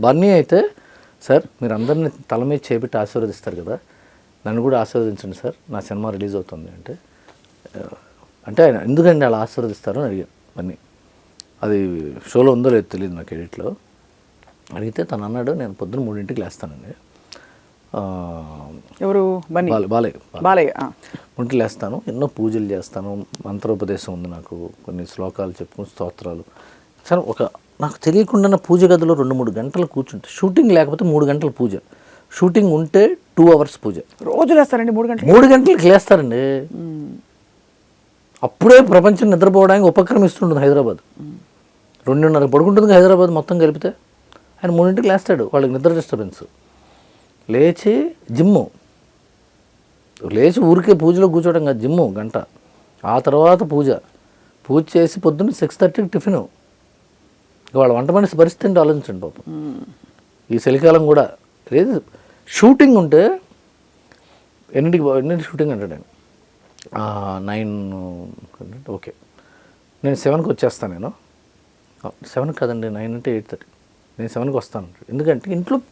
బన్నీ అయితే సార్ మీరు అందరినీ తల మీద చేపెట్టి ఆశీర్వదిస్తారు కదా, నన్ను కూడా ఆశీర్వదించండి సార్, నా సినిమా రిలీజ్ అవుతుంది అంటే ఆయన ఎందుకండి అలా ఆశీర్వదిస్తారు అని అడిగాను బన్నీ. అది షోలో ఉందో లేదో తెలియదు నాకు, ఎడిట్లో అడిగితే తను అన్నాడు, నేను పొద్దున్న 3ంటికి లేస్తానండి. ఎవరు బన్నీ? బాలయ్య. 3ంటికి లేస్తాను, ఎన్నో పూజలు చేస్తాను, మంత్రోపదేశం ఉంది నాకు, కొన్ని శ్లోకాలు చెప్పుకుని స్తోత్రాలు. సరే నాకు తెలియకుండా పూజ గదిలో 2-3 గంటలు కూర్చుంటే, షూటింగ్ లేకపోతే 3 గంటల పూజ, షూటింగ్ ఉంటే 2 hours పూజ. రోజు లేస్తారండి 3 గంటలు? 3 గంటలకి లేస్తారండి. అప్పుడే ప్రపంచం నిద్రపోవడానికి ఉపక్రమిస్తుంటుంది హైదరాబాద్. 2:30 పడుకుంటుంది హైదరాబాద్ మొత్తం కలిపితే. ఆయన 3ంటికి లేస్తాడు, వాళ్ళకి నిద్ర డిస్టర్బెన్స్. లేచి జిమ్ము, లేచి ఊరికే పూజలో కూర్చోవడం కాదు, జిమ్ము గంట, ఆ తర్వాత పూజ చేసి పొద్దున్న 6:30కి టిఫిను. వాళ్ళ వంట మనిషి పరిస్థితి ఏంటో ఆలోచించండి పాపం. ఈ చలికాలం కూడా లేదు, షూటింగ్ ఉంటే ఎన్నింటికి షూటింగ్ అంటాడు ఆయన, 9 ఓకే, నేను 7కి వచ్చేస్తాను. నేను 7 కాదండి, 9 అంటే 8:30, నేను 7కి వస్తాను. ఎందుకంటే ఇంట్లో